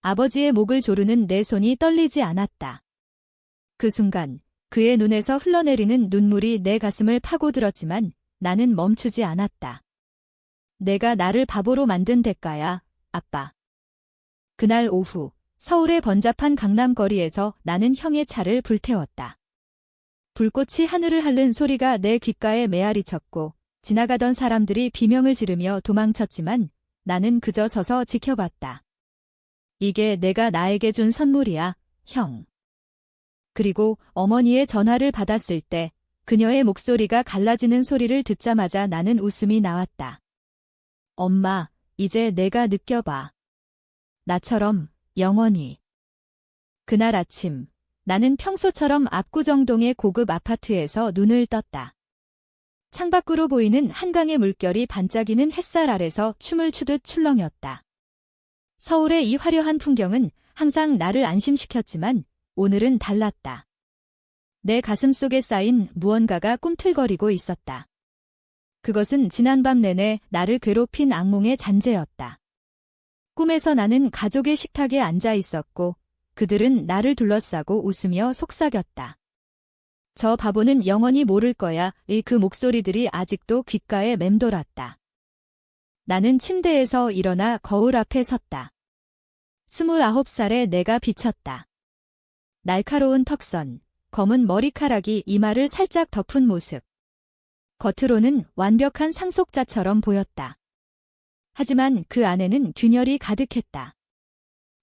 아버지의 목을 조르는 내 손이 떨리지 않았다. 그 순간 그의 눈에서 흘러내리는 눈물이 내 가슴을 파고들었지만 나는 멈추지 않았다. 내가 나를 바보로 만든 대가야, 아빠. 그날 오후 서울의 번잡한 강남거리에서 나는 형의 차를 불태웠다. 불꽃이 하늘을 핥는 소리가 내 귓가에 메아리 쳤고 지나가던 사람들이 비명을 지르며 도망쳤지만 나는 그저 서서 지켜봤다. 이게 내가 나에게 준 선물이야, 형. 그리고 어머니의 전화를 받았을 때 그녀의 목소리가 갈라지는 소리를 듣자마자 나는 웃음이 나왔다. 엄마, 이제 내가 느껴봐. 나처럼 영원히. 그날 아침 나는 평소처럼 압구정동의 고급 아파트에서 눈을 떴다. 창밖으로 보이는 한강의 물결이 반짝이는 햇살 아래서 춤을 추듯 출렁였다. 서울의 이 화려한 풍경은 항상 나를 안심시켰지만 오늘은 달랐다. 내 가슴 속에 쌓인 무언가가 꿈틀거리고 있었다. 그것은 지난밤 내내 나를 괴롭힌 악몽의 잔재였다. 꿈에서 나는 가족의 식탁에 앉아 있었고 그들은 나를 둘러싸고 웃으며 속삭였다. 저 바보는 영원히 모를 거야. 그 목소리들이 아직도 귓가에 맴돌았다. 나는 침대에서 일어나 거울 앞에 섰다. 29살의 내가 비쳤다. 날카로운 턱선, 검은 머리카락이 이마를 살짝 덮은 모습. 겉으로는 완벽한 상속자처럼 보였다. 하지만 그 안에는 균열이 가득했다.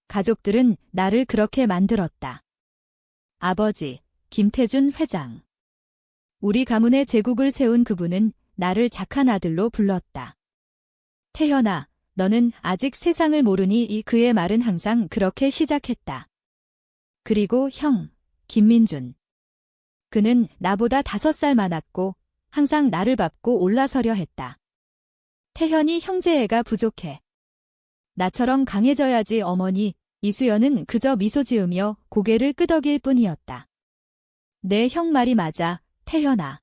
가족들은 나를 그렇게 만들었다. 아버지, 김태준 회장. 우리 가문의 제국을 세운 그분은 나를 착한 아들로 불렀다. 태현아, 너는 아직 세상을 모르니 그의 말은 항상 그렇게 시작했다. 그리고 형, 김민준. 그는 나보다 5살 많았고 항상 나를 밟고 올라서려 했다. 태현이 형제애가 부족해. 나처럼 강해져야지 어머니. 이수연은 그저 미소 지으며 고개를 끄덕일 뿐이었다. 내 형 말이 맞아, 태현아.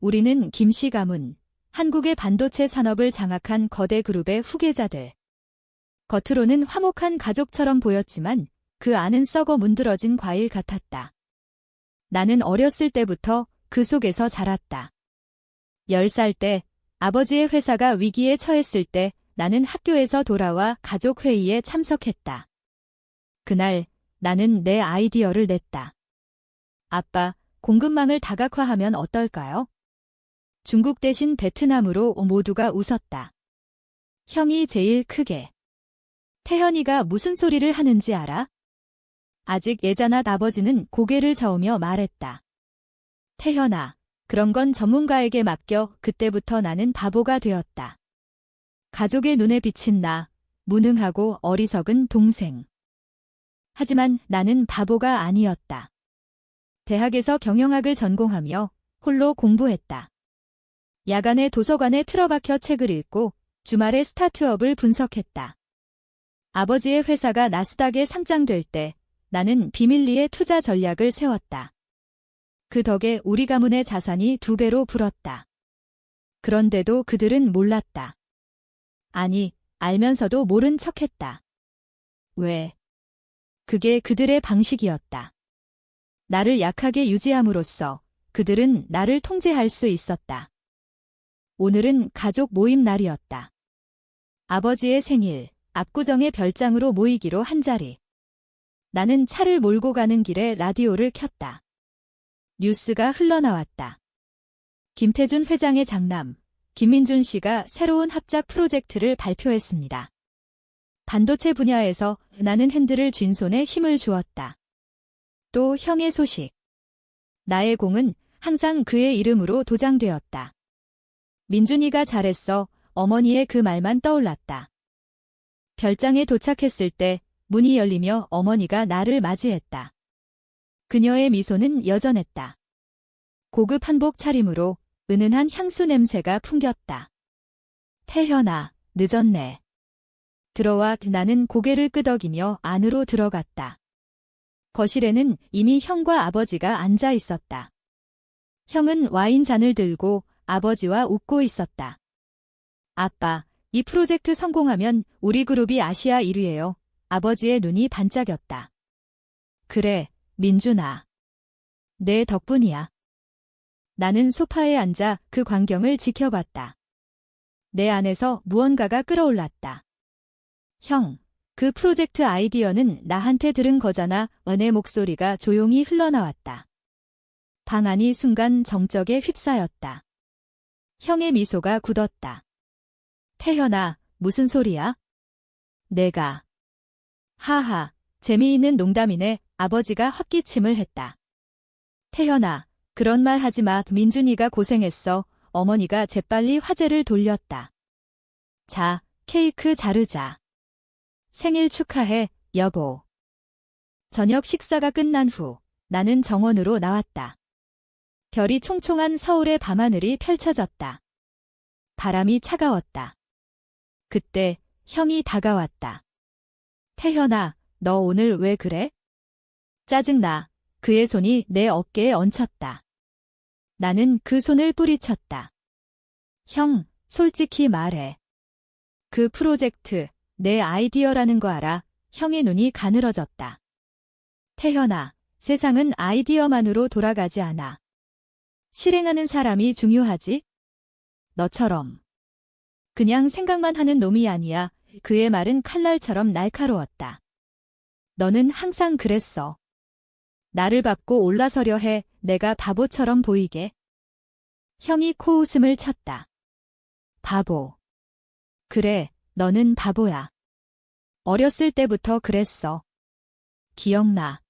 우리는 김씨 가문, 한국의 반도체 산업을 장악한 거대 그룹의 후계자들. 겉으로는 화목한 가족처럼 보였지만 그 안은 썩어 문드러진 과일 같았다. 나는 어렸을 때부터 그 속에서 자랐다. 10살 때 아버지의 회사가 위기에 처했을 때 나는 학교에서 돌아와 가족회의에 참석했다. 그날 나는 내 아이디어를 냈다. 아빠, 공급망을 다각화하면 어떨까요? 중국 대신 베트남으로 모두가 웃었다. 형이 제일 크게. 태현이가 무슨 소리를 하는지 알아? 아직 예전한 아버지는 고개를 저으며 말했다. 태현아, 그런 건 전문가에게 맡겨. 그때부터 나는 바보가 되었다. 가족의 눈에 비친 나, 무능하고 어리석은 동생. 하지만 나는 바보가 아니었다. 대학에서 경영학을 전공하며 홀로 공부했다. 야간에 도서관에 틀어박혀 책을 읽고 주말에 스타트업을 분석했다. 아버지의 회사가 나스닥에 상장될 때 나는 비밀리에 투자 전략을 세웠다. 그 덕에 우리 가문의 자산이 2배로 불었다. 그런데도 그들은 몰랐다. 아니, 알면서도 모른 척했다. 왜? 그게 그들의 방식이었다. 나를 약하게 유지함으로써 그들은 나를 통제할 수 있었다. 오늘은 가족 모임 날이었다. 아버지의 생일, 압구정의 별장으로 모이기로 한 자리. 나는 차를 몰고 가는 길에 라디오를 켰다. 뉴스가 흘러나왔다. 김태준 회장의 장남, 김민준 씨가 새로운 합작 프로젝트를 발표했습니다. 반도체 분야에서 나는 핸들을 쥔 손에 힘을 주었다. 또 형의 소식. 나의 공은 항상 그의 이름으로 도장되었다. 민준이가 잘했어. 어머니의 그 말만 떠올랐다. 별장에 도착했을 때 문이 열리며 어머니가 나를 맞이했다. 그녀의 미소는 여전했다. 고급 한복 차림으로 은은한 향수 냄새가 풍겼다. 태현아, 늦었네. 들어와. 나는 고개를 끄덕이며 안으로 들어갔다. 거실에는 이미 형과 아버지가 앉아 있었다. 형은 와인잔을 들고 아버지와 웃고 있었다. 아빠, 이 프로젝트 성공하면 우리 그룹이 아시아 1위예요. 아버지의 눈이 반짝였다. 그래, 민준아. 내 덕분이야. 나는 소파에 앉아 그 광경을 지켜봤다. 내 안에서 무언가가 끓어올랐다. 형, 그 프로젝트 아이디어는 나한테 들은 거잖아. 내 목소리가 조용히 흘러나왔다. 방 안이 순간 정적에 휩싸였다. 형의 미소가 굳었다. 태현아, 무슨 소리야? 내가. 하하, 재미있는 농담이네. 아버지가 헛기침을 했다. 태현아, 그런 말 하지 마. 민준이가 고생했어. 어머니가 재빨리 화제를 돌렸다. 자, 케이크 자르자. 생일 축하해, 여보. 저녁 식사가 끝난 후 나는 정원으로 나왔다. 별이 총총한 서울의 밤하늘이 펼쳐졌다. 바람이 차가웠다. 그때 형이 다가왔다. 태현아, 너 오늘 왜 그래? 짜증나. 그의 손이 내 어깨에 얹혔다. 나는 그 손을 뿌리쳤다. 형, 솔직히 말해. 그 프로젝트, 내 아이디어라는 거 알아? 형의 눈이 가늘어졌다. 태현아, 세상은 아이디어만으로 돌아가지 않아. 실행하는 사람이 중요하지? 너처럼. 그냥 생각만 하는 놈이 아니야. 그의 말은 칼날처럼 날카로웠다. 너는 항상 그랬어. 나를 밟고 올라서려 해. 내가 바보처럼 보이게. 형이 코웃음을 쳤다. 바보. 그래, 너는 바보야. 어렸을 때부터 그랬어. 기억나.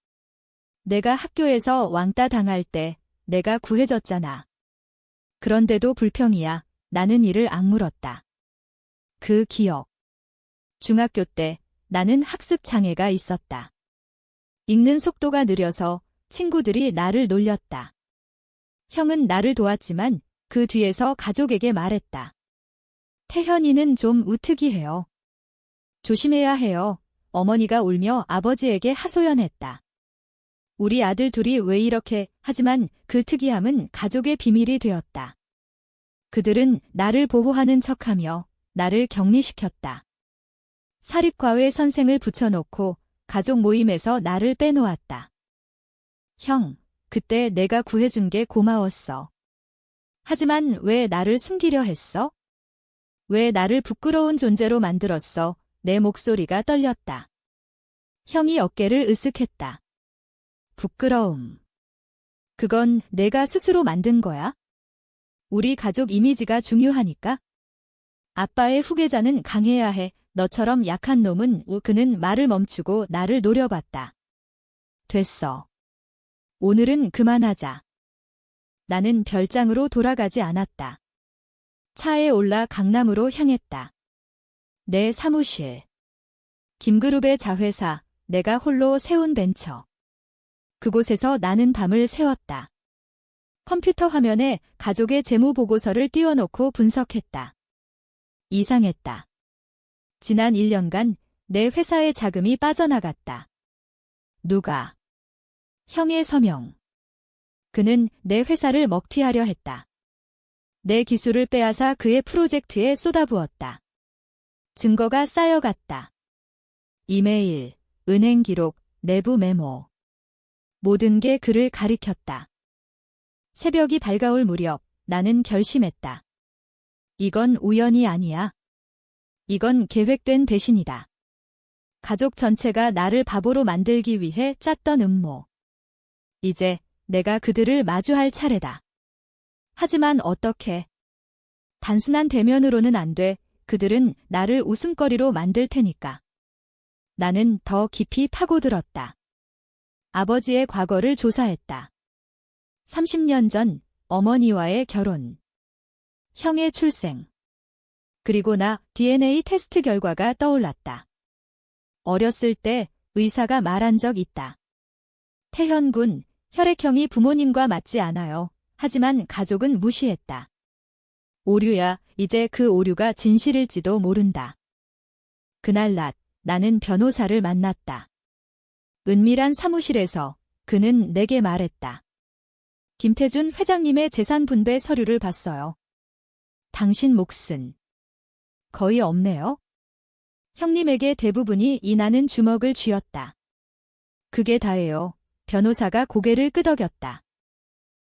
내가 학교에서 왕따 당할 때 내가 구해줬잖아. 그런데도 불평이야. 나는 이를 악물었다. 그 기억. 중학교 때 나는 학습 장애가 있었다. 읽는 속도가 느려서 친구들이 나를 놀렸다. 형은 나를 도왔지만 그 뒤에서 가족에게 말했다. 태현이는 좀 우특이해요. 조심해야 해요. 어머니가 울며 아버지에게 하소연했다. 우리 아들 둘이 왜 이렇게 하지만 그 특이함은 가족의 비밀이 되었다. 그들은 나를 보호하는 척하며 나를 격리시켰다. 사립과외 선생을 붙여놓고 가족 모임에서 나를 빼놓았다. 형, 그때 내가 구해준 게 고마웠어. 하지만 왜 나를 숨기려 했어? 왜 나를 부끄러운 존재로 만들었어? 내 목소리가 떨렸다. 형이 어깨를 으쓱했다. 부끄러움. 그건 내가 스스로 만든 거야? 우리 가족 이미지가 중요하니까? 아빠의 후계자는 강해야 해. 너처럼 약한 놈은 그는 말을 멈추고 나를 노려봤다. 됐어. 오늘은 그만하자. 나는 별장으로 돌아가지 않았다. 차에 올라 강남으로 향했다. 내 사무실. 김그룹의 자회사, 내가 홀로 세운 벤처. 그곳에서 나는 밤을 새웠다. 컴퓨터 화면에 가족의 재무보고서를 띄워놓고 분석했다. 이상했다. 지난 1년간 내 회사의 자금이 빠져나갔다. 누가? 형의 서명. 그는 내 회사를 먹튀하려 했다. 내 기술을 빼앗아 그의 프로젝트에 쏟아부었다. 증거가 쌓여갔다. 이메일, 은행 기록, 내부 메모. 모든 게 그를 가리켰다. 새벽이 밝아올 무렵 나는 결심했다. 이건 우연이 아니야. 이건 계획된 배신이다. 가족 전체가 나를 바보로 만들기 위해 짰던 음모. 이제 내가 그들을 마주할 차례다. 하지만 어떻게? 단순한 대면으로는 안 돼. 그들은 나를 웃음거리로 만들 테니까. 나는 더 깊이 파고들었다. 아버지의 과거를 조사했다. 30년 전 어머니와의 결혼. 형의 출생. 그리고 나 DNA 테스트 결과가 떠올랐다. 어렸을 때 의사가 말한 적 있다. 태현 군, 혈액형이 부모님과 맞지 않아요. 하지만 가족은 무시했다. 오류야. 이제 그 오류가 진실일지도 모른다. 그날 낮 나는 변호사를 만났다. 은밀한 사무실에서 그는 내게 말했다. 김태준 회장님의 재산 분배 서류를 봤어요. 당신 몫은 거의 없네요. 형님에게 대부분이 인하는 주먹을 쥐었다. 그게 다예요. 변호사가 고개를 끄덕였다.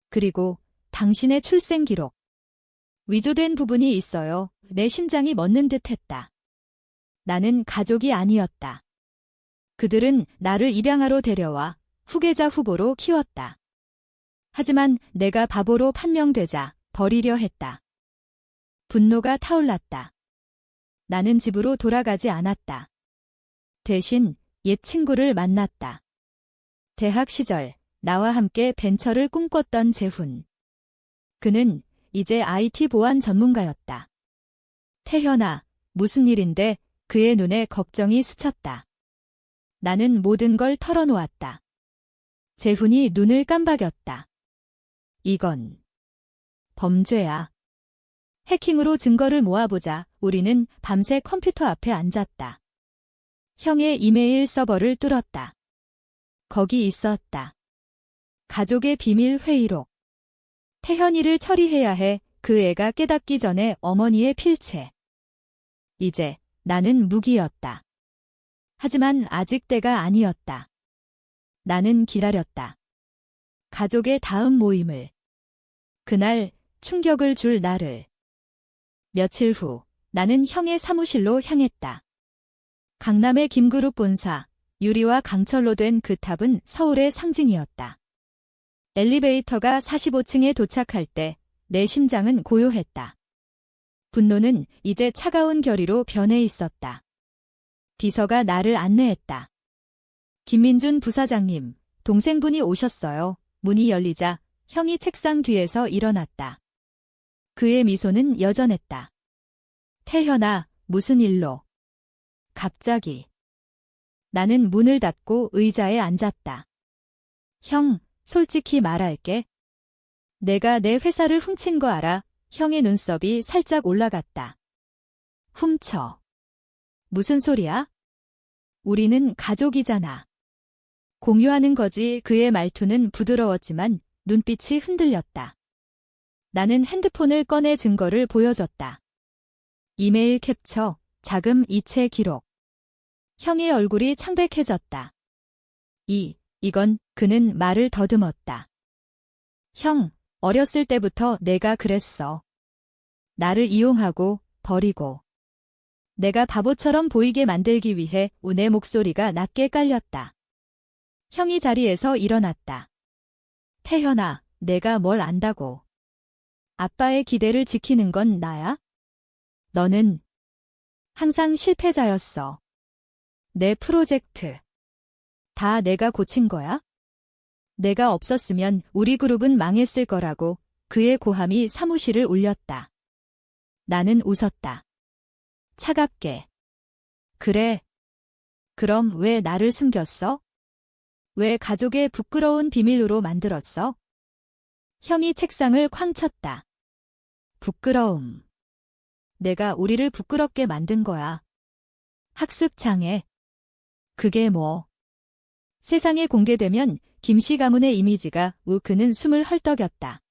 그리고 당신의 출생 기록. 위조된 부분이 있어요. 내 심장이 멎는 듯 했다. 나는 가족이 아니었다. 그들은 나를 입양하러 데려와 후계자 후보로 키웠다. 하지만 내가 바보로 판명되자 버리려 했다. 분노가 타올랐다. 나는 집으로 돌아가지 않았다. 대신 옛 친구를 만났다. 대학 시절 나와 함께 벤처를 꿈꿨던 재훈. 그는 이제 IT 보안 전문가였다. 태현아, 무슨 일인데? 그의 눈에 걱정이 스쳤다. 나는 모든 걸 털어놓았다. 재훈이 눈을 깜박였다. 이건 범죄야. 해킹으로 증거를 모아보자. 우리는 밤새 컴퓨터 앞에 앉았다. 형의 이메일 서버를 뚫었다. 거기 있었다. 가족의 비밀 회의록. 태현이를 처리해야 해. 그 애가 깨닫기 전에 어머니의 필체. 이제 나는 무기였다. 하지만 아직 때가 아니었다. 나는 기다렸다. 가족의 다음 모임을. 그날 충격을 줄 나를. 며칠 후 나는 형의 사무실로 향했다. 강남의 김그룹 본사, 유리와 강철로 된 그 탑은 서울의 상징이었다. 엘리베이터가 45층에 도착할 때 내 심장은 고요했다. 분노는 이제 차가운 결의로 변해 있었다. 비서가 나를 안내했다. 김민준 부사장님, 동생분이 오셨어요. 문이 열리자 형이 책상 뒤에서 일어났다. 그의 미소는 여전했다. 태현아, 무슨 일로? 갑자기. 나는 문을 닫고 의자에 앉았다. 형, 솔직히 말할게. 내가 내 회사를 훔친 거 알아? 형의 눈썹이 살짝 올라갔다. 훔쳐. 무슨 소리야? 우리는 가족이잖아. 공유하는 거지. 그의 말투는 부드러웠지만 눈빛이 흔들렸다. 나는 핸드폰을 꺼내 증거를 보여줬다. 이메일 캡처, 자금 이체 기록. 형의 얼굴이 창백해졌다. 이건 그는 말을 더듬었다. 형, 어렸을 때부터 내가 그랬어. 나를 이용하고 버리고. 내가 바보처럼 보이게 만들기 위해 내 목소리가 낮게 깔렸다. 형이 자리에서 일어났다. 태현아, 내가 뭘 안다고. 아빠의 기대를 지키는 건 나야? 너는 항상 실패자였어. 내 프로젝트. 다 내가 고친 거야? 내가 없었으면 우리 그룹은 망했을 거라고. 그의 고함이 사무실을 울렸다. 나는 웃었다. 차갑게. 그래. 그럼 왜 나를 숨겼어? 왜 가족의 부끄러운 비밀로 만들었어? 형이 책상을 쾅 쳤다. 부끄러움. 내가 우리를 부끄럽게 만든 거야. 학습장애. 그게 뭐. 세상에 공개되면 김씨 가문의 이미지가 그는 숨을 헐떡였다.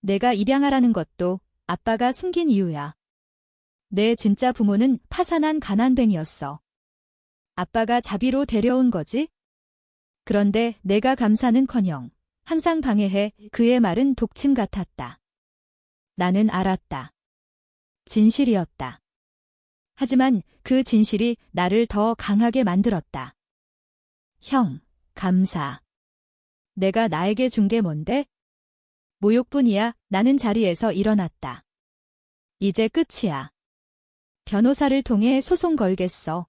내가 입양하라는 것도 아빠가 숨긴 이유야. 내 진짜 부모는 파산한 가난뱅이였어. 아빠가 자비로 데려온 거지? 그런데 내가 감사는커녕 항상 방해해. 그의 말은 독침 같았다. 나는 알았다. 진실이었다. 하지만 그 진실이 나를 더 강하게 만들었다. 형, 감사. 내가 나에게 준 게 뭔데? 모욕뿐이야. 나는 자리에서 일어났다. 이제 끝이야. 변호사를 통해 소송 걸겠어.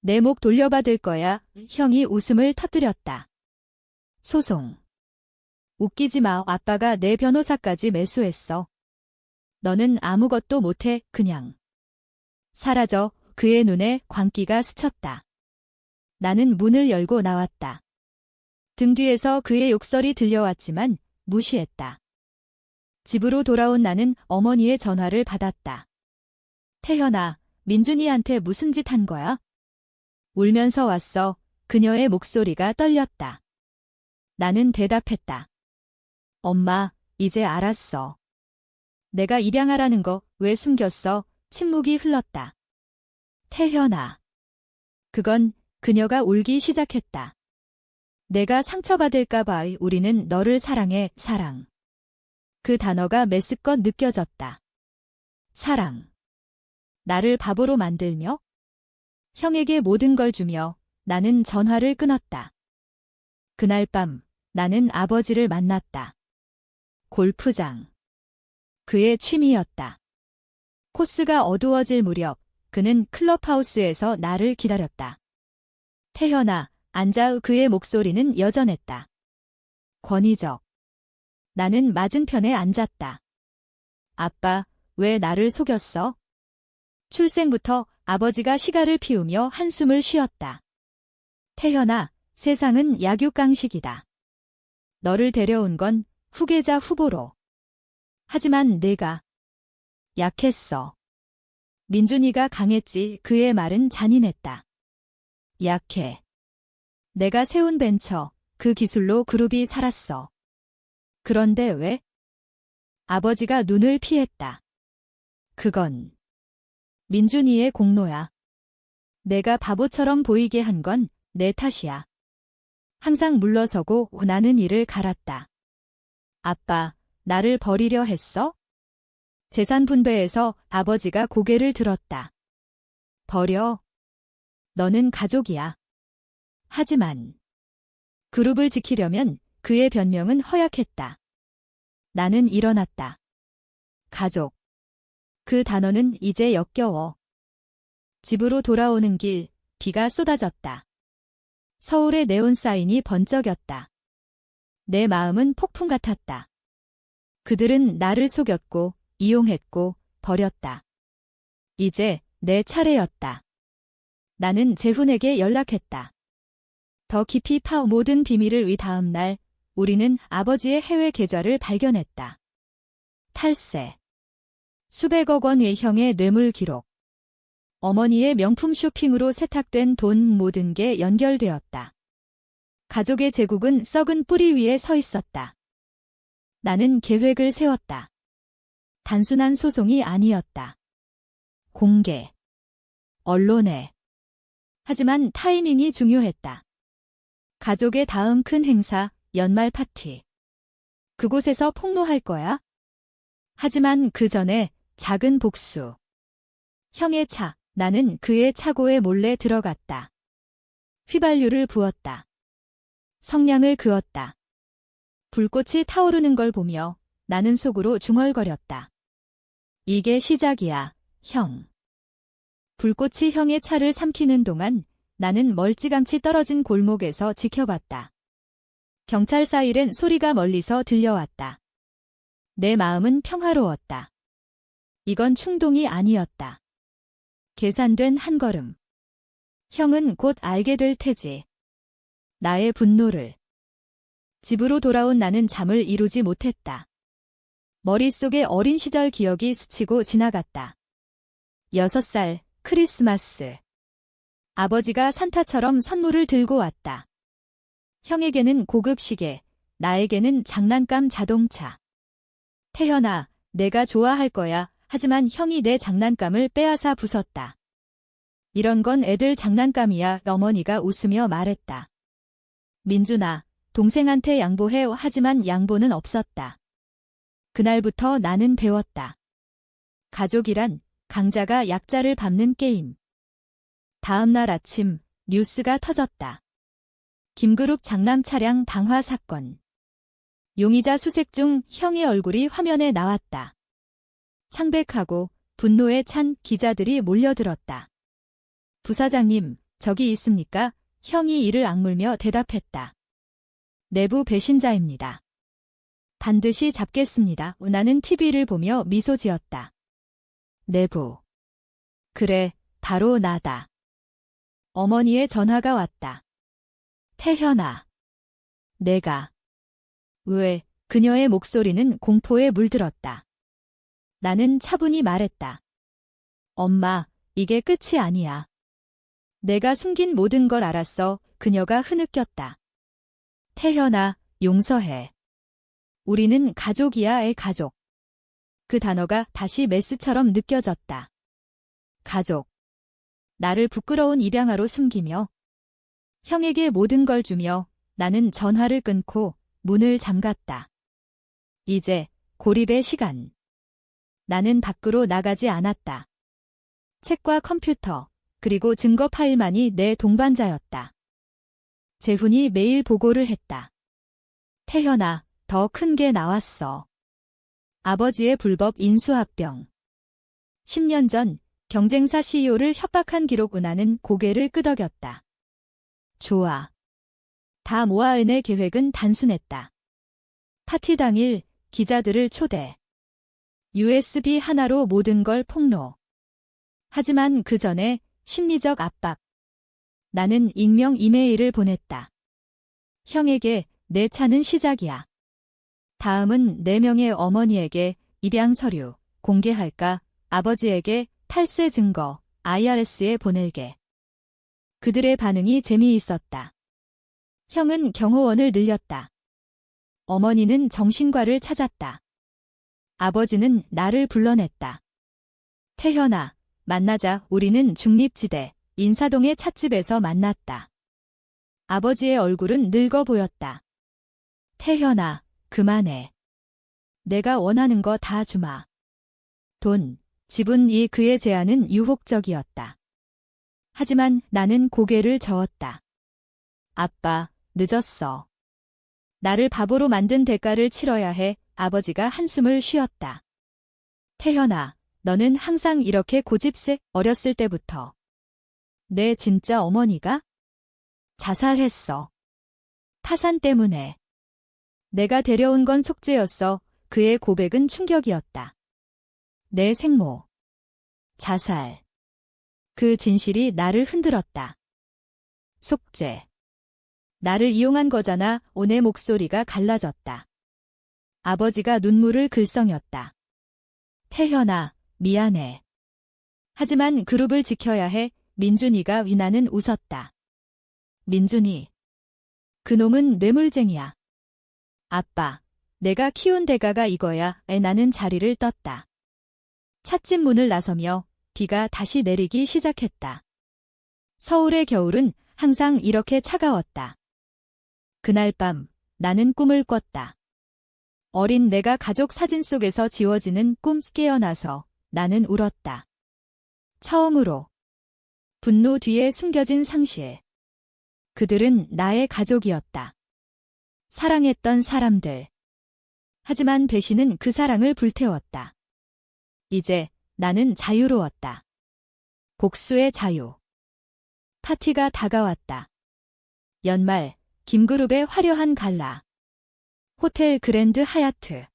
내 목 돌려받을 거야. 형이 웃음을 터뜨렸다. 소송. 웃기지 마. 아빠가 내 변호사까지 매수했어. 너는 아무것도 못해. 그냥. 사라져. 그의 눈에 광기가 스쳤다. 나는 문을 열고 나왔다. 등 뒤에서 그의 욕설이 들려왔지만 무시했다. 집으로 돌아온 나는 어머니의 전화를 받았다. 태현아, 민준이한테 무슨 짓 한 거야? 울면서 왔어. 그녀의 목소리가 떨렸다. 나는 대답했다. 엄마, 이제 알았어. 내가 입양하라는 거 왜 숨겼어? 침묵이 흘렀다. 태현아. 그건 그녀가 울기 시작했다. 내가 상처받을까봐 우리는 너를 사랑해, 사랑. 그 단어가 메스껏 느껴졌다. 사랑. 나를 바보로 만들며 형에게 모든 걸 주며 나는 전화를 끊었다. 그날 밤 나는 아버지를 만났다. 골프장. 그의 취미였다. 코스가 어두워질 무렵 그는 클럽하우스에서 나를 기다렸다. 태현아, 앉아. 그의 목소리는 여전했다. 권위적. 나는 맞은편에 앉았다. 아빠, 왜 나를 속였어? 출생부터 아버지가 시가를 피우며 한숨을 쉬었다. 태현아, 세상은 약육강식이다. 너를 데려온 건 후계자 후보로. 하지만 내가 약했어. 민준이가 강했지. 그의 말은 잔인했다. 약해. 내가 세운 벤처, 그 기술로 그룹이 살았어. 그런데 왜? 아버지가 눈을 피했다. 그건 민준이의 공로야. 내가 바보처럼 보이게 한 건 내 탓이야. 항상 물러서고 나는 이를 갈았다. 아빠, 나를 버리려 했어? 재산 분배에서 아버지가 고개를 들었다. 버려? 너는 가족이야. 하지만 그룹을 지키려면 그의 변명은 허약했다. 나는 일어났다. 가족. 그 단어는 이제 역겨워. 집으로 돌아오는 길, 비가 쏟아졌다. 서울의 네온 사인이 번쩍였다. 내 마음은 폭풍 같았다. 그들은 나를 속였고, 이용했고, 버렸다. 이제 내 차례였다. 나는 재훈에게 연락했다. 더 깊이 파오 모든 비밀을 위 다음 날, 우리는 아버지의 해외 계좌를 발견했다. 탈세. 수백억 원의 형의 뇌물 기록. 어머니의 명품 쇼핑으로 세탁된 돈 모든 게 연결되었다. 가족의 제국은 썩은 뿌리 위에 서 있었다. 나는 계획을 세웠다. 단순한 소송이 아니었다. 공개. 언론에. 하지만 타이밍이 중요했다. 가족의 다음 큰 행사, 연말 파티. 그곳에서 폭로할 거야? 하지만 그 전에 작은 복수. 형의 차, 나는 그의 차고에 몰래 들어갔다. 휘발유를 부었다. 성냥을 그었다. 불꽃이 타오르는 걸 보며 나는 속으로 중얼거렸다. 이게 시작이야, 형. 불꽃이 형의 차를 삼키는 동안 나는 멀찌감치 떨어진 골목에서 지켜봤다. 경찰 사이렌 소리가 멀리서 들려왔다. 내 마음은 평화로웠다. 이건 충동이 아니었다. 계산된 한 걸음. 형은 곧 알게 될 테지. 나의 분노를. 집으로 돌아온 나는 잠을 이루지 못했다. 머릿속에 어린 시절 기억이 스치고 지나갔다. 6살, 크리스마스. 아버지가 산타처럼 선물을 들고 왔다. 형에게는 고급 시계, 나에게는 장난감 자동차. 태현아, 내가 좋아할 거야. 하지만 형이 내 장난감을 빼앗아 부쉈다. 이런 건 애들 장난감이야. 어머니가 웃으며 말했다. 민준아, 동생한테 양보해. 하지만 양보는 없었다. 그날부터 나는 배웠다. 가족이란 강자가 약자를 밟는 게임. 다음 날 아침 뉴스가 터졌다. 김그룹 장남 차량 방화 사건. 용의자 수색 중 형의 얼굴이 화면에 나왔다. 창백하고 분노에 찬 기자들이 몰려들었다. 부사장님, 저기 있습니까? 형이 이를 악물며 대답했다. 내부 배신자입니다. 반드시 잡겠습니다. 나는 TV를 보며 미소 지었다. 내부. 그래, 바로 나다. 어머니의 전화가 왔다. 태현아. 내가. 왜? 그녀의 목소리는 공포에 물들었다. 나는 차분히 말했다. 엄마, 이게 끝이 아니야. 내가 숨긴 모든 걸 알았어. 그녀가 흐느꼈다. 태현아, 용서해. 우리는 가족이야의 가족. 그 단어가 다시 메스처럼 느껴졌다. 가족. 나를 부끄러운 입양아로 숨기며 형에게 모든 걸 주며 나는 전화를 끊고 문을 잠갔다. 이제 고립의 시간. 나는 밖으로 나가지 않았다. 책과 컴퓨터, 그리고 증거 파일만이 내 동반자였다. 재훈이 매일 보고를 했다. 태현아, 더 큰 게 나왔어. 아버지의 불법 인수합병. 10년 전 경쟁사 CEO를 협박한 기록. 은하는 고개를 끄덕였다. 좋아. 다 모아은의 계획은 단순했다. 파티 당일 기자들을 초대. USB 하나로 모든 걸 폭로. 하지만 그 전에 심리적 압박. 나는 익명 이메일을 보냈다. 형에게 내 차는 시작이야. 다음은 4명의 어머니에게 입양 서류 공개할까? 아버지에게 탈세 증거 IRS에 보낼게. 그들의 반응이 재미있었다. 형은 경호원을 늘렸다. 어머니는 정신과를 찾았다. 아버지는 나를 불러냈다. 태현아, 만나자. 우리는 중립지대 인사동의 찻집에서 만났다. 아버지의 얼굴은 늙어 보였다. 태현아, 그만해. 내가 원하는 거 다 주마. 돈, 집은. 이 그의 제안은 유혹적이었다. 하지만 나는 고개를 저었다. 아빠, 늦었어. 나를 바보로 만든 대가를 치러야 해. 아버지가 한숨을 쉬었다. 태현아, 너는 항상 이렇게 고집세. 어렸을 때부터. 내 진짜 어머니가 자살했어. 파산 때문에. 내가 데려온 건 속죄였어. 그의 고백은 충격이었다. 내 생모. 자살. 그 진실이 나를 흔들었다. 속죄. 나를 이용한 거잖아. 온의 목소리가 갈라졌다. 아버지가 눈물을 글썽였다. 태현아, 미안해. 하지만 그룹을 지켜야 해. 민준이가. 위나는 웃었다. 민준이. 그놈은 뇌물쟁이야. 아빠, 내가 키운 대가가 이거야. 나는 자리를 떴다. 찻집 문을 나서며 비가 다시 내리기 시작했다. 서울의 겨울은 항상 이렇게 차가웠다. 그날 밤 나는 꿈을 꿨다. 어린 내가 가족 사진 속에서 지워지는 꿈. 깨어나서 나는 울었다. 처음으로. 분노 뒤에 숨겨진 상실. 그들은 나의 가족이었다. 사랑했던 사람들. 하지만 배신은 그 사랑을 불태웠다. 이제 나는 자유로웠다. 복수의 자유. 파티가 다가왔다. 연말, 김그룹의 화려한 갈라. 호텔 그랜드 하얏트.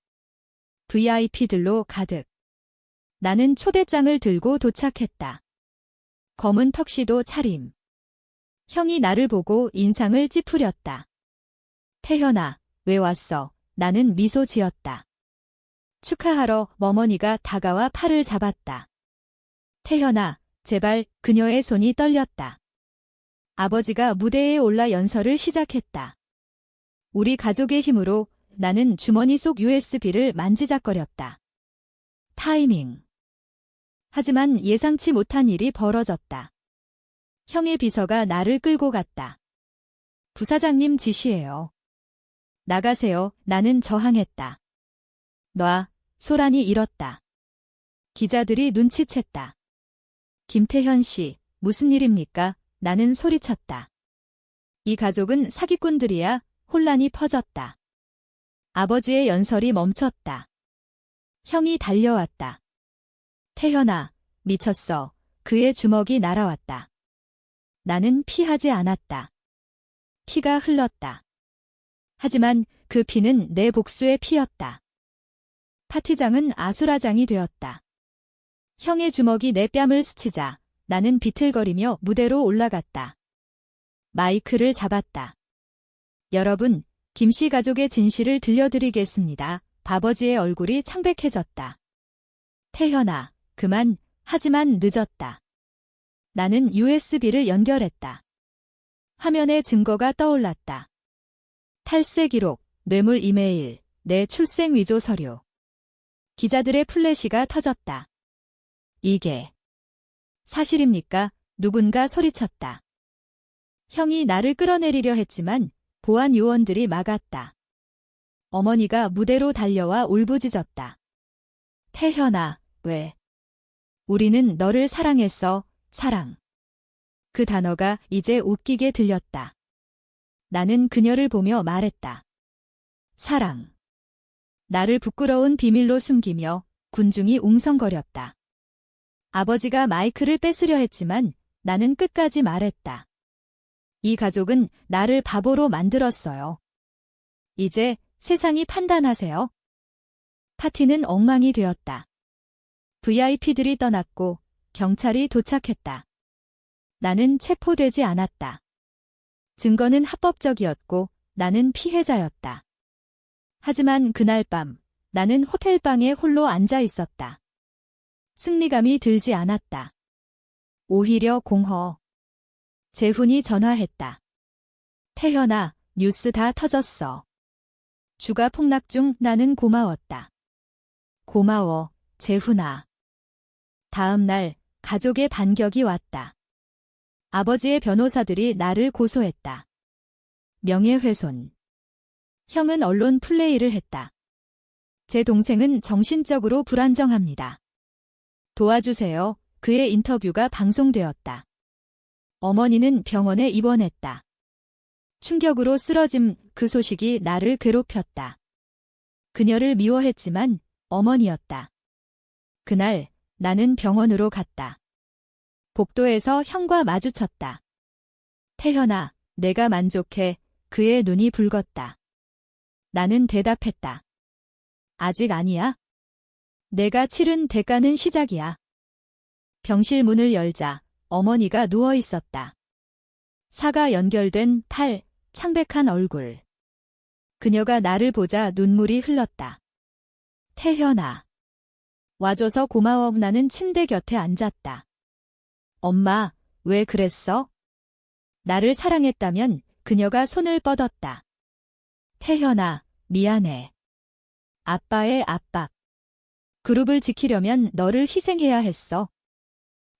VIP들로 가득. 나는 초대장을 들고 도착했다. 검은 턱시도 차림. 형이 나를 보고 인상을 찌푸렸다. 태현아, 왜 왔어? 나는 미소 지었다. 축하하러. 어머니가 다가와 팔을 잡았다. 태현아, 제발. 그녀의 손이 떨렸다. 아버지가 무대에 올라 연설을 시작했다. 우리 가족의 힘으로. 나는 주머니 속 USB를 만지작거렸다. 타이밍. 하지만 예상치 못한 일이 벌어졌다. 형의 비서가 나를 끌고 갔다. 부사장님 지시예요. 나가세요. 나는 저항했다. 놔. 소란이 일었다. 기자들이 눈치챘다. 김태현 씨, 무슨 일입니까? 나는 소리쳤다. 이 가족은 사기꾼들이야. 혼란이 퍼졌다. 아버지의 연설이 멈췄다. 형이 달려왔다. 태현아, 미쳤어. 그의 주먹이 날아왔다. 나는 피하지 않았다. 피가 흘렀다. 하지만 그 피는 내 복수의 피였다. 파티장은 아수라장이 되었다. 형의 주먹이 내 뺨을 스치자 나는 비틀거리며 무대로 올라갔다. 마이크를 잡았다. 여러분, 김씨 가족의 진실을 들려드리겠습니다. 아버지의 얼굴이 창백해졌다. 태현아, 그만. 하지만 늦었다. 나는 USB를 연결했다. 화면에 증거가 떠올랐다. 탈세 기록, 뇌물 이메일, 내 출생 위조 서류. 기자들의 플래시가 터졌다. 이게 사실입니까? 누군가 소리쳤다. 형이 나를 끌어내리려 했지만 보안 요원들이 막았다. 어머니가 무대로 달려와 울부짖었다. 태현아, 왜? 우리는 너를 사랑했어, 사랑. 그 단어가 이제 웃기게 들렸다. 나는 그녀를 보며 말했다. 사랑. 나를 부끄러운 비밀로 숨기며 군중이 웅성거렸다. 아버지가 마이크를 뺏으려 했지만 나는 끝까지 말했다. 이 가족은 나를 바보로 만들었어요. 이제 세상이 판단하세요. 파티는 엉망이 되었다. VIP들이 떠났고 경찰이 도착했다. 나는 체포되지 않았다. 증거는 합법적이었고 나는 피해자였다. 하지만 그날 밤 나는 호텔방에 홀로 앉아 있었다. 승리감이 들지 않았다. 오히려 공허. 재훈이 전화했다. 태현아, 뉴스 다 터졌어. 주가 폭락 중. 나는 고마웠다. 고마워, 재훈아. 다음 날 가족의 반격이 왔다. 아버지의 변호사들이 나를 고소했다. 명예훼손. 형은 언론 플레이를 했다. 제 동생은 정신적으로 불안정합니다. 도와주세요. 그의 인터뷰가 방송되었다. 어머니는 병원에 입원했다. 충격으로 쓰러짐. 그 소식이 나를 괴롭혔다. 그녀를 미워했지만 어머니였다. 그날 나는 병원으로 갔다. 복도에서 형과 마주쳤다. 태현아, 내가 만족해. 그의 눈이 붉었다. 나는 대답했다. 아직 아니야. 내가 치른 대가는 시작이야. 병실 문을 열자 어머니가 누워 있었다. 사가 연결된 팔, 창백한 얼굴. 그녀가 나를 보자 눈물이 흘렀다. 태현아. 와줘서 고마워. 나는 침대 곁에 앉았다. 엄마, 왜 그랬어? 나를 사랑했다면 그녀가 손을 뻗었다. 태현아, 미안해. 아빠의 압박. 그룹을 지키려면 너를 희생해야 했어.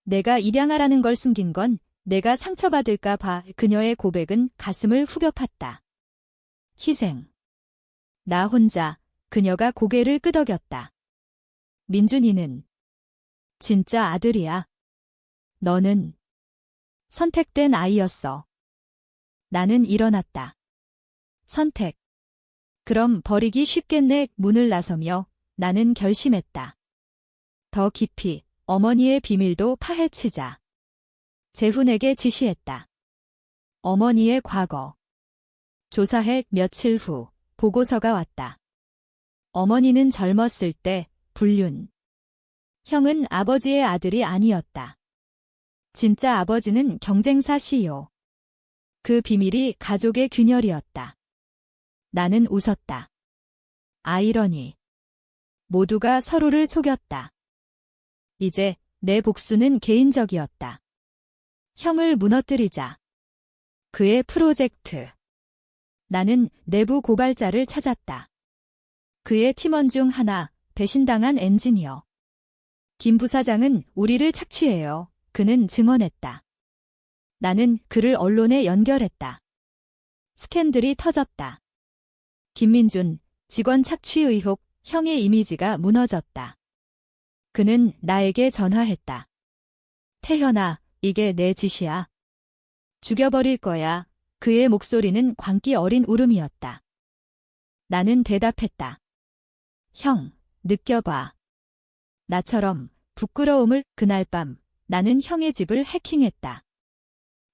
내가 입양하라는 걸 숨긴 건 내가 상처받을까 봐. 그녀의 고백은 가슴을 후벼 팠다. 희생. 나 혼자. 그녀가 고개를 끄덕였다. 민준이는 진짜 아들이야. 너는 선택된 아이였어. 나는 일어났다. 선택. 그럼 버리기 쉽겠네. 문을 나서며 나는 결심했다. 더 깊이 어머니의 비밀도 파헤치자. 재훈에게 지시했다. 어머니의 과거. 조사해. 며칠 후 보고서가 왔다. 어머니는 젊었을 때 불륜. 형은 아버지의 아들이 아니었다. 진짜 아버지는 경쟁사 CEO. 그 비밀이 가족의 균열이었다. 나는 웃었다. 아이러니. 모두가 서로를 속였다. 이제 내 복수는 개인적이었다. 형을 무너뜨리자. 그의 프로젝트. 나는 내부 고발자를 찾았다. 그의 팀원 중 하나, 배신당한 엔지니어. 김 부사장은 우리를 착취해요. 그는 증언했다. 나는 그를 언론에 연결했다. 스캔들이 터졌다. 김민준, 직원 착취 의혹. 형의 이미지가 무너졌다. 그는 나에게 전화했다. 태현아, 이게 내 짓이야. 죽여버릴 거야. 그의 목소리는 광기 어린 울음이었다. 나는 대답했다. 형, 느껴봐. 나처럼 부끄러움을. 그날 밤 나는 형의 집을 해킹했다.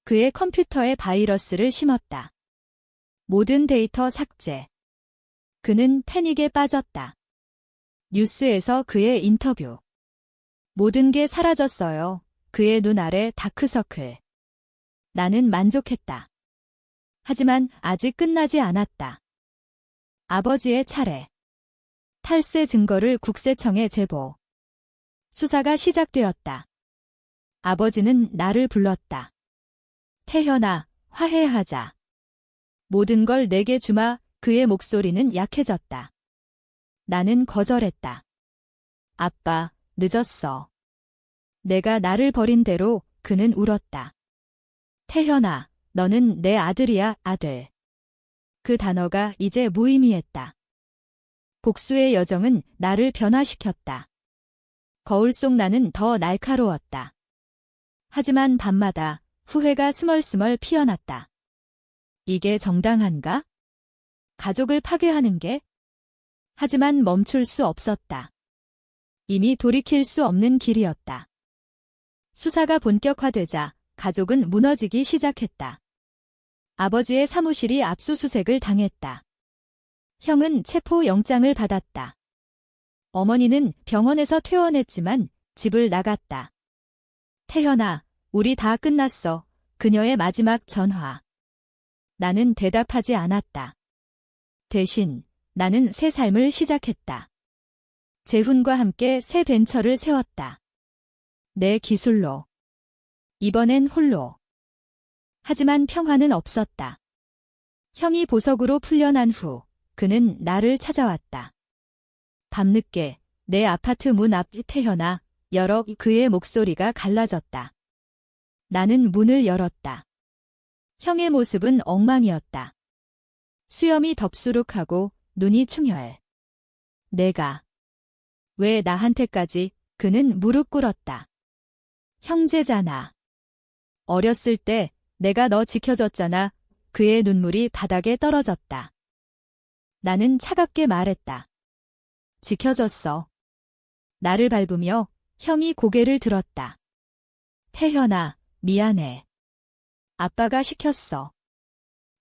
그의 컴퓨터에 바이러스를 심었다. 모든 데이터 삭제. 그는 패닉에 빠졌다. 뉴스에서 그의 인터뷰. 모든 게 사라졌어요. 그의 눈 아래 다크서클. 나는 만족했다. 하지만 아직 끝나지 않았다. 아버지의 차례. 탈세 증거를 국세청에 제보. 수사가 시작되었다. 아버지는 나를 불렀다. 태현아, 화해하자. 모든 걸 내게 주마. 그의 목소리는 약해졌다. 나는 거절했다. 아빠, 늦었어. 내가 나를 버린 대로 그는 울었다. 태현아, 너는 내 아들이야, 아들. 그 단어가 이제 무의미했다. 복수의 여정은 나를 변화시켰다. 거울 속 나는 더 날카로웠다. 하지만 밤마다 후회가 스멀스멀 피어났다. 이게 정당한가? 가족을 파괴하는 게? 하지만 멈출 수 없었다. 이미 돌이킬 수 없는 길이었다. 수사가 본격화되자 가족은 무너지기 시작했다. 아버지의 사무실이 압수수색을 당했다. 형은 체포영장을 받았다. 어머니는 병원에서 퇴원했지만 집을 나갔다. 태현아, 우리 다 끝났어. 그녀의 마지막 전화. 나는 대답하지 않았다. 대신 나는 새 삶을 시작했다. 재훈과 함께 새 벤처를 세웠다. 내 기술로. 이번엔 홀로. 하지만 평화는 없었다. 형이 보석으로 풀려난 후 그는 나를 찾아왔다. 밤늦게 내 아파트 문 앞 태현아, 열어. 그의 목소리가 갈라졌다. 나는 문을 열었다. 형의 모습은 엉망이었다. 수염이 덥수룩하고 눈이 충혈. 내가. 왜 나한테까지? 그는 무릎 꿇었다. 형제잖아. 어렸을 때 내가 너 지켜줬잖아. 그의 눈물이 바닥에 떨어졌다. 나는 차갑게 말했다. 지켜줬어. 나를 밟으며 형이 고개를 들었다. 태현아, 미안해. 아빠가 시켰어.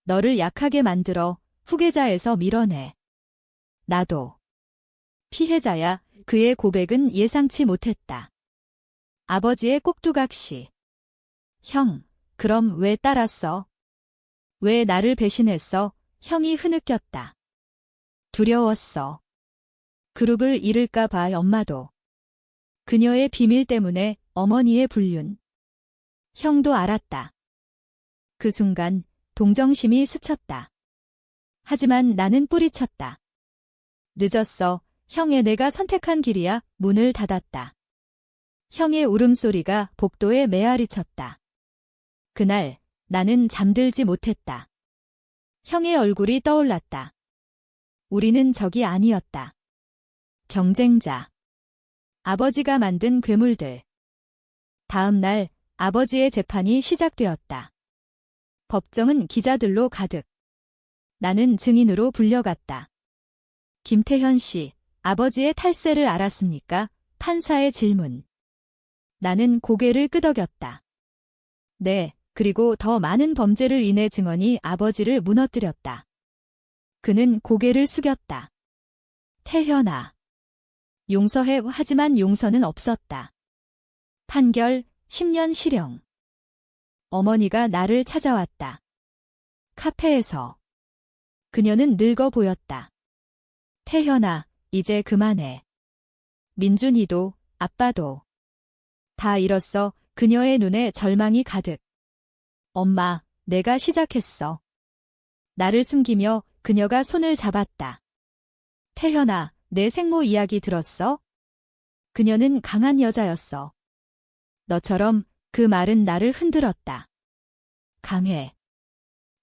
너를 약하게 만들어 후계자에서 밀어내. 나도. 피해자야. 그의 고백은 예상치 못했다. 아버지의 꼭두각시. 형, 그럼 왜 따랐어? 왜 나를 배신했어? 형이 흐느꼈다. 두려웠어. 그룹을 잃을까 봐. 엄마도. 그녀의 비밀 때문에 어머니의 불륜. 형도 알았다. 그 순간 동정심이 스쳤다. 하지만 나는 뿌리쳤다. 늦었어. 형의 내가 선택한 길이야. 문을 닫았다. 형의 울음소리가 복도에 메아리쳤다. 그날 나는 잠들지 못했다. 형의 얼굴이 떠올랐다. 우리는 적이 아니었다. 경쟁자. 아버지가 만든 괴물들. 다음 날 아버지의 재판이 시작되었다. 법정은 기자들로 가득. 나는 증인으로 불려갔다. 김태현 씨, 아버지의 탈세를 알았습니까? 판사의 질문. 나는 고개를 끄덕였다. 네, 그리고 더 많은 범죄를 인해 증언이 아버지를 무너뜨렸다. 그는 고개를 숙였다. 태현아. 용서해. 하지만 용서는 없었다. 판결 10년 실형. 어머니가 나를 찾아왔다. 카페에서. 그녀는 늙어 보였다. 태현아, 이제 그만해. 민준이도, 아빠도. 다 잃었어. 그녀의 눈에 절망이 가득. 엄마, 내가 시작했어. 나를 숨기며 그녀가 손을 잡았다. 태현아, 내 생모 이야기 들었어? 그녀는 강한 여자였어. 너처럼. 그 말은 나를 흔들었다. 강해.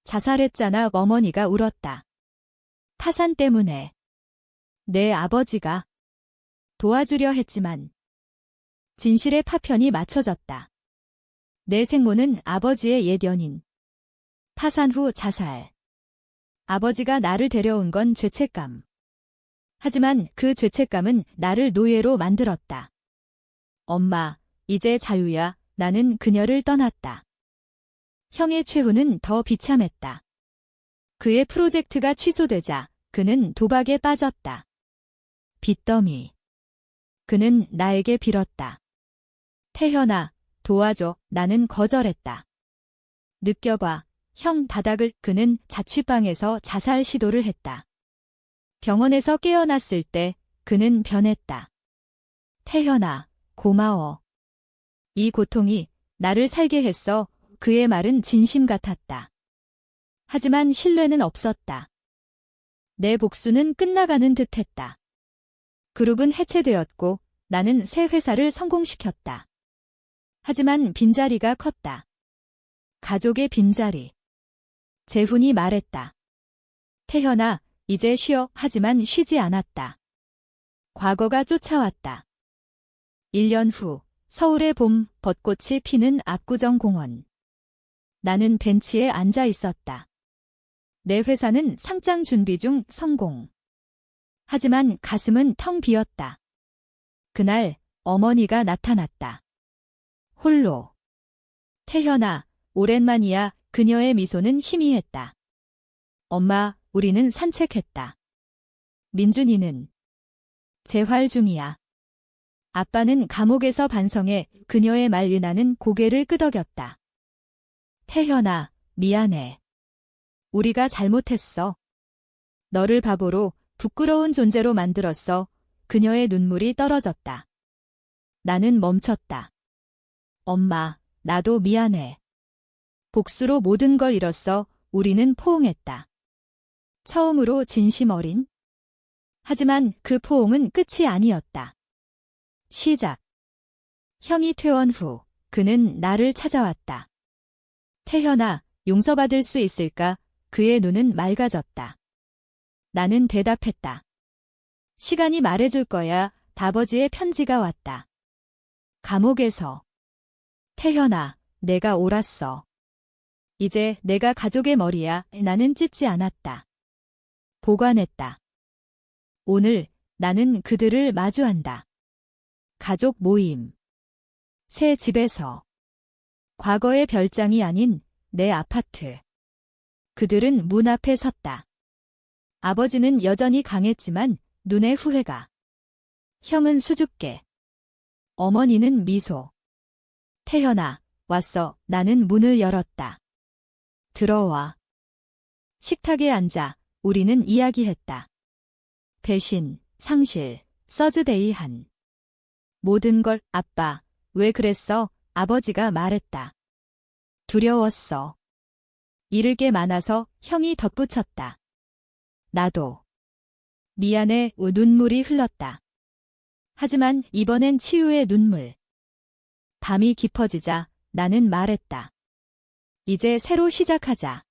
자살했잖아. 어머니가 울었다. 타산 때문에. 내 아버지가. 도와주려 했지만. 진실의 파편이 맞춰졌다. 내 생모는 아버지의 옛 연인. 파산 후 자살. 아버지가 나를 데려온 건 죄책감. 하지만 그 죄책감은 나를 노예로 만들었다. 엄마, 이제 자유야. 나는 그녀를 떠났다. 형의 최후는 더 비참했다. 그의 프로젝트가 취소되자 그는 도박에 빠졌다. 빚더미. 그는 나에게 빌었다. 태현아, 도와줘. 나는 거절했다. 느껴봐. 형 바닥을. 그는 자취방에서 자살 시도를 했다. 병원에서 깨어났을 때 그는 변했다. 태현아, 고마워. 이 고통이 나를 살게 했어. 그의 말은 진심 같았다. 하지만 신뢰는 없었다. 내 복수는 끝나가는 듯했다. 그룹은 해체되었고 나는 새 회사를 성공시켰다. 하지만 빈자리가 컸다. 가족의 빈자리. 재훈이 말했다. 태현아, 이제 쉬어. 하지만 쉬지 않았다. 과거가 쫓아왔다. 1년 후, 서울의 봄, 벚꽃이 피는 압구정 공원. 나는 벤치에 앉아 있었다. 내 회사는 상장 준비 중 성공. 하지만 가슴은 텅 비었다. 그날 어머니가 나타났다. 홀로. 태현아, 오랜만이야. 그녀의 미소는 희미했다. 엄마, 우리는 산책했다. 민준이는 재활 중이야. 아빠는 감옥에서 반성해. 그녀의 말을 나는 고개를 끄덕였다. 태현아, 미안해. 우리가 잘못했어. 너를 바보로 부끄러운 존재로 만들었어. 그녀의 눈물이 떨어졌다. 나는 멈췄다. 엄마, 나도 미안해. 복수로 모든 걸 잃었어. 우리는 포옹했다. 처음으로 진심 어린. 하지만 그 포옹은 끝이 아니었다. 시작. 형이 퇴원 후 그는 나를 찾아왔다. 태현아, 용서받을 수 있을까? 그의 눈은 맑아졌다. 나는 대답했다. 시간이 말해줄 거야. 아버지의 편지가 왔다. 감옥에서. 태현아, 내가 옳았어. 이제 내가 가족의 머리야. 나는 찢지 않았다. 보관했다. 오늘 나는 그들을 마주한다. 가족 모임. 새 집에서. 과거의 별장이 아닌 내 아파트. 그들은 문 앞에 섰다. 아버지는 여전히 강했지만 눈에 후회가. 형은 수줍게. 어머니는 미소. 태현아, 왔어. 나는 문을 열었다. 들어와. 식탁에 앉아 우리는 이야기했다. 배신, 상실, 서즈데이한. 모든 걸. 아빠, 왜 그랬어? 아버지가 말했다. 두려웠어. 잃을 게 많아서. 형이 덧붙였다. 나도. 미안해. 눈물이 흘렀다. 하지만 이번엔 치유의 눈물. 밤이 깊어지자 나는 말했다. 이제 새로 시작하자.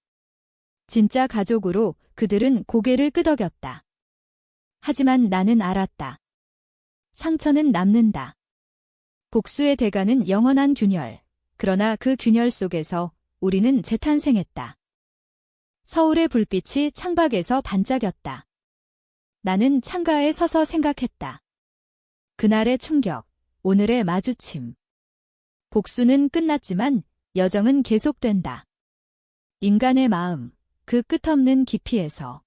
진짜 가족으로. 그들은 고개를 끄덕였다. 하지만 나는 알았다. 상처는 남는다. 복수의 대가는 영원한 균열. 그러나 그 균열 속에서 우리는 재탄생했다. 서울의 불빛이 창밖에서 반짝였다. 나는 창가에 서서 생각했다. 그날의 충격, 오늘의 마주침. 복수는 끝났지만 여정은 계속된다. 인간의 마음, 그 끝없는 깊이에서.